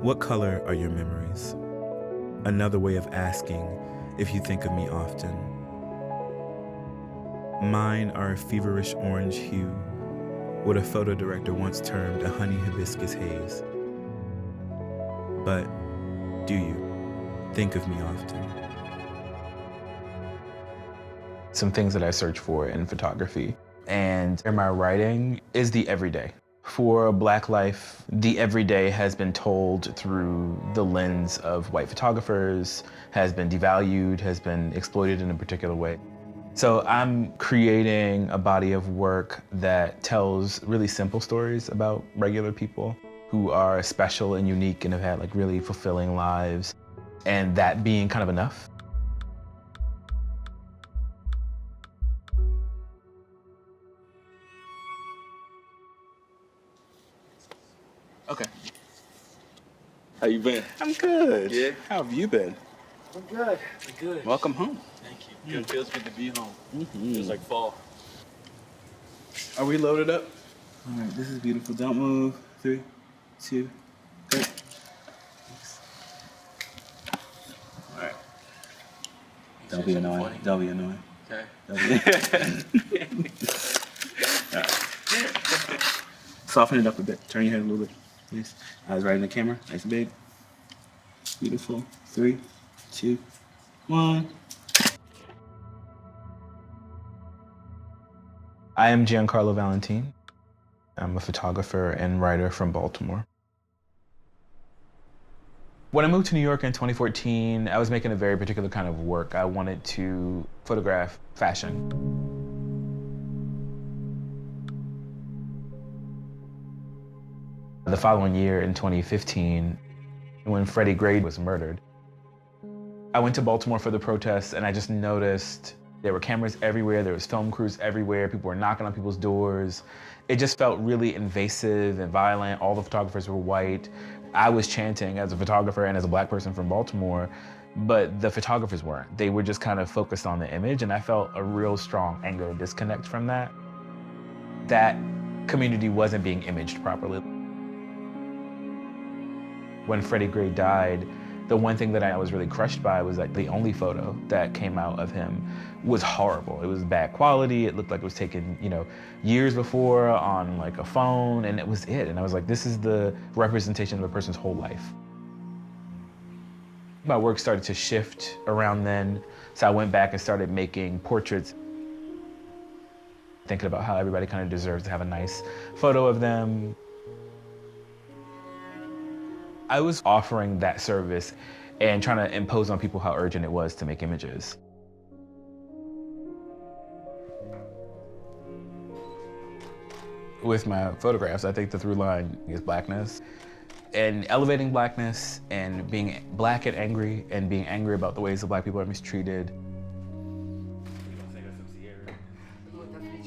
What color are your memories? Another way of asking if you think of me often. Mine are a feverish orange hue, what a photo director once termed a honey hibiscus haze. But do you think of me often? Some things that I search for in photography and in my writing is the everyday. For Black life, the everyday has been told through the lens of white photographers, has been devalued, has been exploited in a particular way. So I'm creating a body of work that tells really simple stories about regular people who are special and unique and have had like really fulfilling lives, and that being kind of enough. Okay. How you been? I'm good. Yeah? How have you been? I'm good. I'm good. Welcome home. Thank you. It feels good to be home. Mm-hmm. Feels like fall. Are we loaded up? All right, this is beautiful. Don't move. 3, 2, 3. All right. Don't be annoying. Funny. Don't be annoying. Okay. Don't be. All right. Soften it up a bit. Turn your head a little bit, please. Eyes right in the camera. Nice and big. Beautiful. 3, 2, 1. I am Giancarlo Valentin. I'm a photographer and writer from Baltimore. When I moved to New York in 2014, I was making a very particular kind of work. I wanted to photograph fashion. The following year in 2015, when Freddie Gray was murdered, I went to Baltimore for the protests and I just noticed there were cameras everywhere, there was film crews everywhere, people were knocking on people's doors. It just felt really invasive and violent. All the photographers were white. I was chanting as a photographer and as a Black person from Baltimore, but the photographers weren't. They were just kind of focused on the image, and I felt a real strong anger and disconnect from that. That community wasn't being imaged properly. When Freddie Gray died, the one thing that I was really crushed by was like the only photo that came out of him was horrible. It was bad quality. It looked like it was taken, years before on like a phone, and it was it. And I was like, this is the representation of a person's whole life. My work started to shift around then, so I went back and started making portraits, thinking about how everybody kind of deserves to have a nice photo of them. I was offering that service and trying to impose on people how urgent it was to make images. With my photographs, I think the through line is Blackness. And elevating Blackness and being Black and angry being angry about the ways that Black people are mistreated.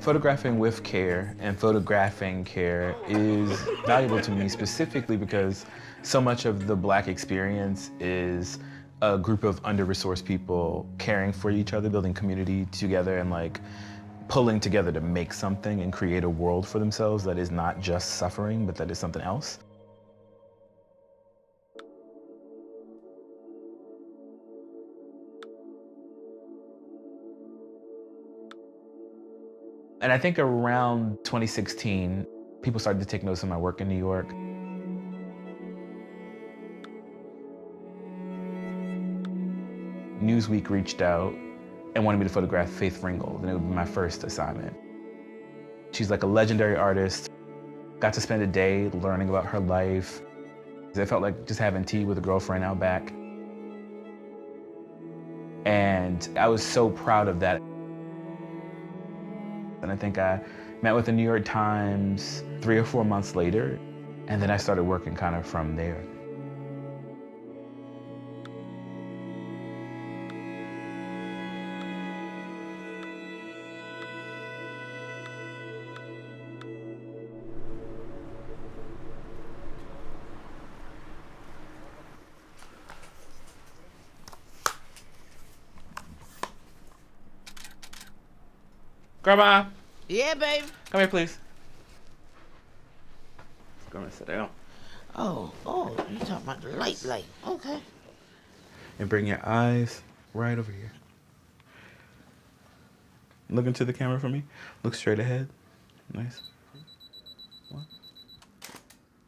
Photographing with care and photographing care is valuable to me specifically because so much of the Black experience is a group of under-resourced people caring for each other, building community together, and like pulling together to make something and create a world for themselves that is not just suffering, but that is something else. And I think around 2016, people started to take notice of my work in New York. Newsweek reached out and wanted me to photograph Faith Ringgold, and it would be my first assignment. She's like a legendary artist. Got to spend a day learning about her life. It felt like just having tea with a girlfriend out back. And I was so proud of that. And I think I met with the New York Times 3 or 4 months later, and then I started working kind of from there. Grandma, Yeah, babe. come here, please. Go and sit down. Oh, you talking about the light. Okay. And bring your eyes right over here. Look into the camera for me. Look straight ahead. Nice.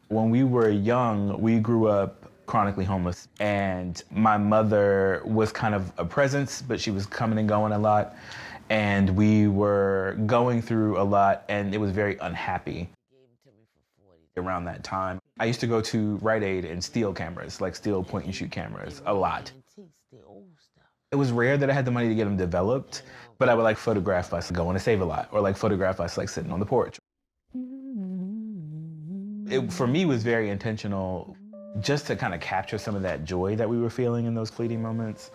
When we were young, we grew up chronically homeless, and my mother was kind of a presence, but she was coming and going a lot, and we were going through a lot, and it was very unhappy around that time. I used to go to Rite Aid and steal cameras, like steal point and shoot cameras, a lot. It was rare that I had the money to get them developed, but I would like photograph us going to Save a Lot, or like photograph us like sitting on the porch. It, for me, was very intentional just to kind of capture some of that joy that we were feeling in those fleeting moments.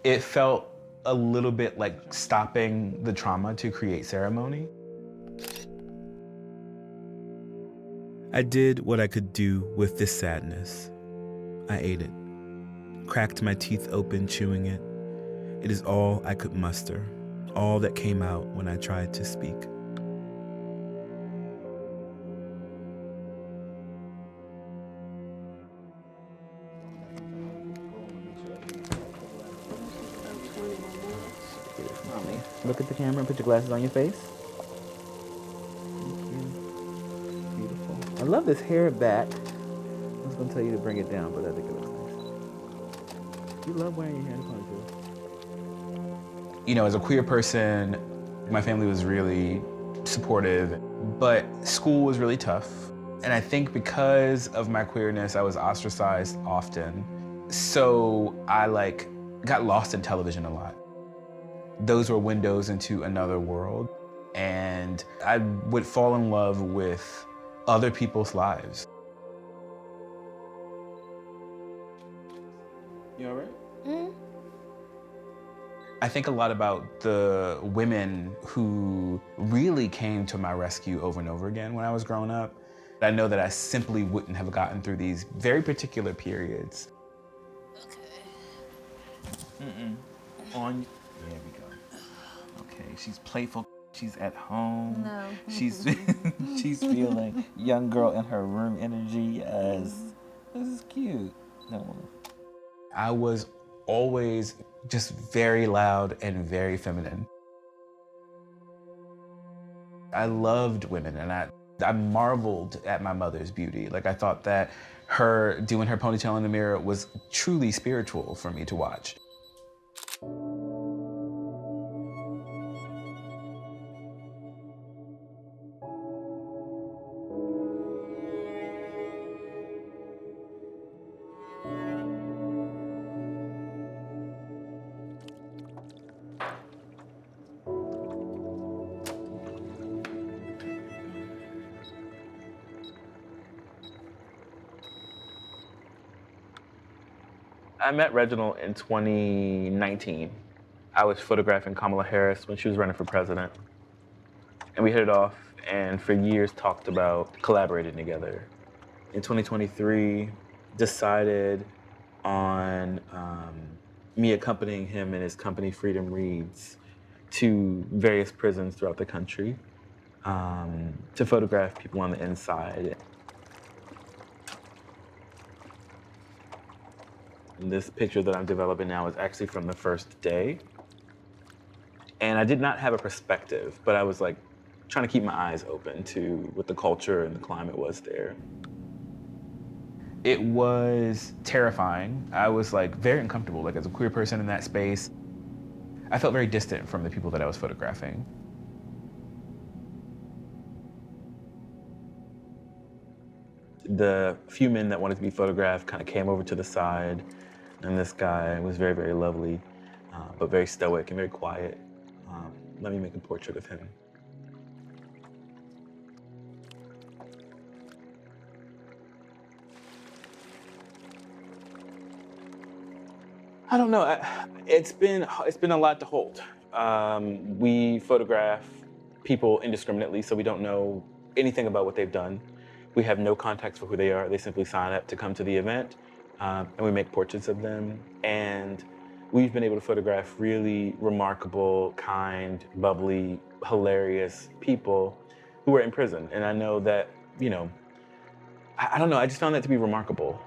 It felt a little bit like stopping the trauma to create ceremony. I did what I could do with this sadness. I ate it, cracked my teeth open chewing it. It is all I could muster, all that came out when I tried to speak. Mommy, look at the camera and put your glasses on your face. Beautiful. I love this hair back. I was gonna tell you to bring it down, but I think it looks nice. You love wearing your hair in a ponytail. You know, as a queer person, my family was really supportive, but school was really tough. And I think because of my queerness, I was ostracized often. So I got lost in television a lot. Those were windows into another world. And I would fall in love with other people's lives. You all right? Mm-hmm. I think a lot about the women who really came to my rescue over and over again when I was growing up. I know that I simply wouldn't have gotten through these very particular periods. Okay. On. There we go. Okay, she's playful. She's at home. No. She's she's feeling young girl in her room energy. As this is cute. No. I was always just very loud and very feminine. I loved women, and I marveled at my mother's beauty. Like, I thought that her doing her ponytail in the mirror was truly spiritual for me to watch. I met Reginald in 2019. I was photographing Kamala Harris when she was running for president. And we hit it off, and for years talked about collaborating together. In 2023, decided on me accompanying him and his company, Freedom Reads, to various prisons throughout the country to photograph people on the inside. And this picture that I'm developing now is actually from the first day. And I did not have a perspective, but I was like trying to keep my eyes open to what the culture and the climate was there. It was terrifying. I was like very uncomfortable, like as a queer person in that space. I felt very distant from the people that I was photographing. The few men that wanted to be photographed kind of came over to the side. And this guy was very, very lovely, but very stoic and very quiet. Let me make a portrait of him. I don't know. It's been a lot to hold. We photograph people indiscriminately, so we don't know anything about what they've done. We have no context for who they are. They simply sign up to come to the event. And we make portraits of them. And we've been able to photograph really remarkable, kind, bubbly, hilarious people who are in prison. And I know that, you know, I don't know, I just found that to be remarkable.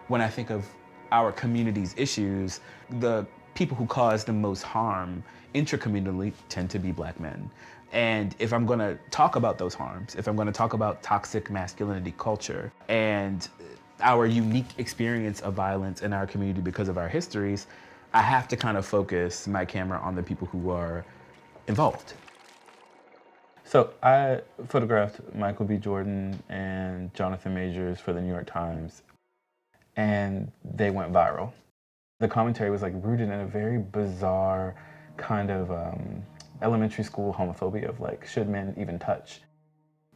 When I think of our community's issues, the people who cause the most harm intracommunally tend to be Black men. And if I'm gonna talk about those harms, if I'm gonna talk about toxic masculinity culture and our unique experience of violence in our community because of our histories, I have to kind of focus my camera on the people who are involved. So I photographed Michael B. Jordan and Jonathan Majors for the New York Times, and they went viral. The commentary was like rooted in a very bizarre kind of elementary school homophobia of like, should men even touch?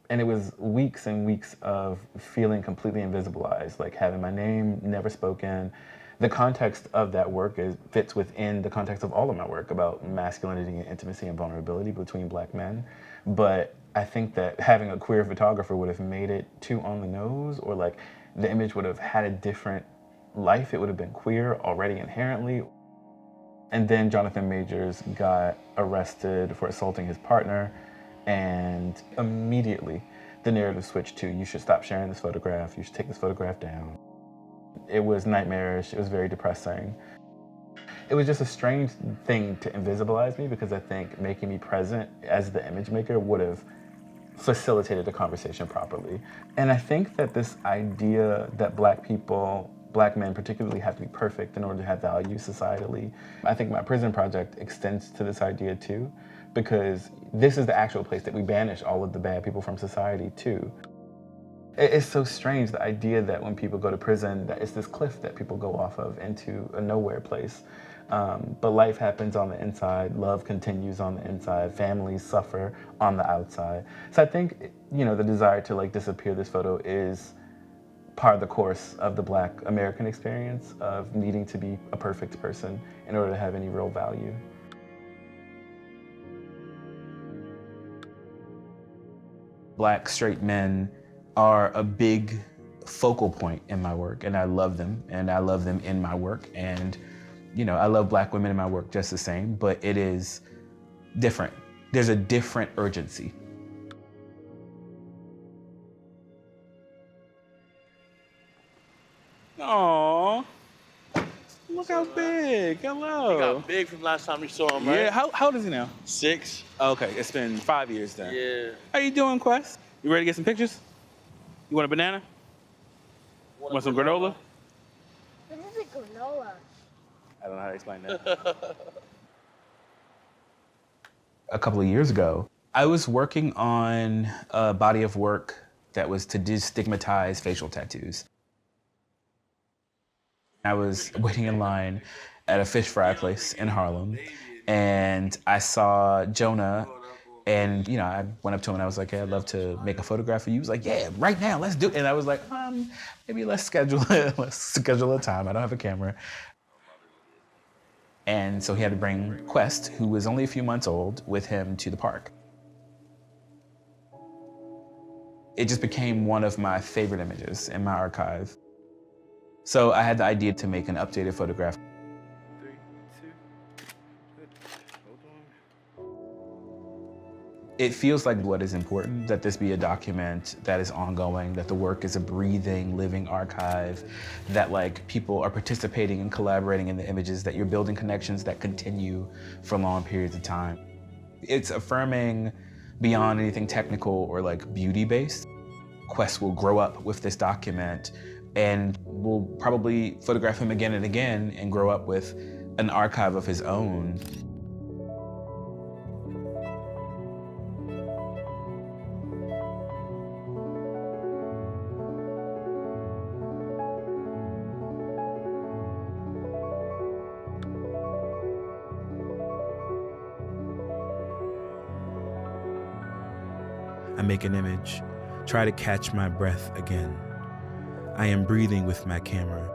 And it was weeks and weeks of feeling completely invisibilized, like having my name never spoken. The context of that work fits within the context of all of my work about masculinity and intimacy and vulnerability between Black men. But I think that having a queer photographer would have made it too on the nose, or like the image would have had a different life. It would have been queer already inherently. And then Jonathan Majors got arrested for assaulting his partner, and immediately the narrative switched to, you should stop sharing this photograph, you should take this photograph down. It was nightmarish, it was very depressing. It was just a strange thing to invisibilize me, because I think making me present as the image maker would have facilitated the conversation properly. And I think that this idea that Black people, Black men particularly, have to be perfect in order to have value societally, I think my prison project extends to this idea too, because this is the actual place that we banish all of the bad people from society too. It's so strange, the idea that when people go to prison, that it's this cliff that people go off of into a nowhere place. But life happens on the inside, love continues on the inside, families suffer on the outside. So I think, the desire to like disappear this photo is part of the course of the Black American experience of needing to be a perfect person in order to have any real value. Black straight men are a big focal point in my work, and I love them, and I love them in my work. And, I love Black women in my work just the same, but it is different. There's a different urgency. Aww. Look how big. Hello. He got big from last time we saw him, right? Yeah, how old is he now? 6. Okay, it's been 5 years then. Yeah. How you doing, Quest? You ready to get some pictures? You want a banana? Want some granola? What is a granola? I don't know how to explain that. A couple of years ago, I was working on a body of work that was to destigmatize facial tattoos. I was waiting in line at a fish fry place in Harlem, and I saw Jonah, and I went up to him and I was like, hey, I'd love to make a photograph of you. He was like, yeah, right now, let's do it. And I was like, maybe let's schedule a time. I don't have a camera. And so he had to bring Quest, who was only a few months old, with him to the park. It just became one of my favorite images in my archive. So I had the idea to make an updated photograph. 3, 2, good. Hold on. It feels like what is important, that this be a document that is ongoing, that the work is a breathing, living archive, that people are participating and collaborating in the images, that you're building connections that continue for long periods of time. It's affirming beyond anything technical or beauty-based. Quest will grow up with this document, and we'll probably photograph him again and again and grow up with an archive of his own. I make an image, try to catch my breath again. I am breathing with my camera.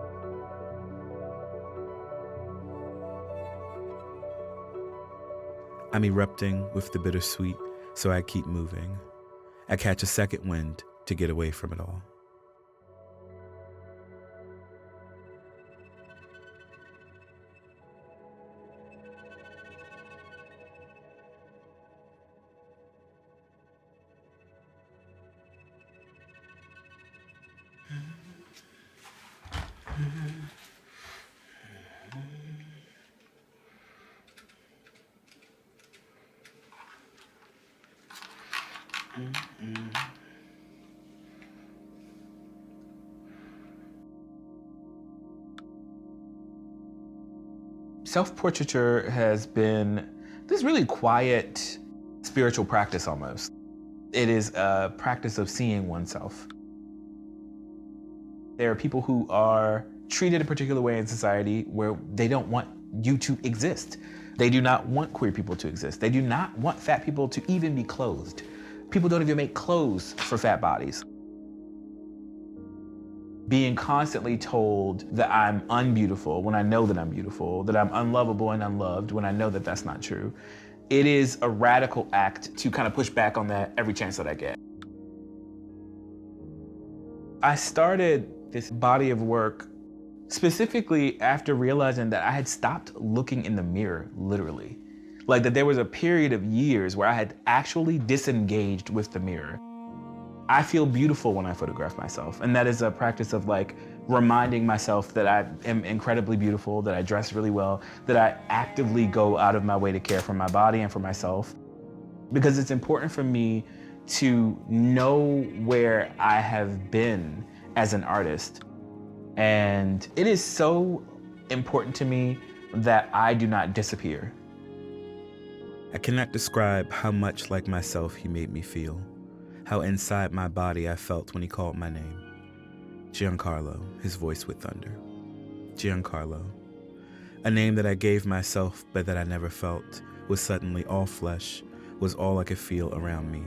I'm erupting with the bittersweet, so I keep moving. I catch a second wind to get away from it all. Self-portraiture has been this really quiet spiritual practice almost. It is a practice of seeing oneself. There are people who are treated a particular way in society where they don't want you to exist. They do not want queer people to exist. They do not want fat people to even be clothed. People don't even make clothes for fat bodies. Being constantly told that I'm unbeautiful when I know that I'm beautiful, that I'm unlovable and unloved when I know that that's not true. It is a radical act to kind of push back on that every chance that I get. I started this body of work specifically after realizing that I had stopped looking in the mirror, literally. Like that there was a period of years where I had actually disengaged with the mirror. I feel beautiful when I photograph myself, and that is a practice of like reminding myself that I am incredibly beautiful, that I dress really well, that I actively go out of my way to care for my body and for myself. Because it's important for me to know where I have been as an artist. And it is so important to me that I do not disappear. I cannot describe how much like myself he made me feel, how inside my body I felt when he called my name. Giancarlo, his voice with thunder. Giancarlo, a name that I gave myself but that I never felt, was suddenly all flesh, was all I could feel around me.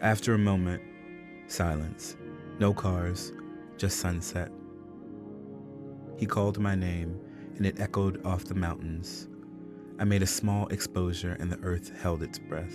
After a moment, silence, no cars, just sunset. He called my name and it echoed off the mountains. I made a small exposure and the earth held its breath.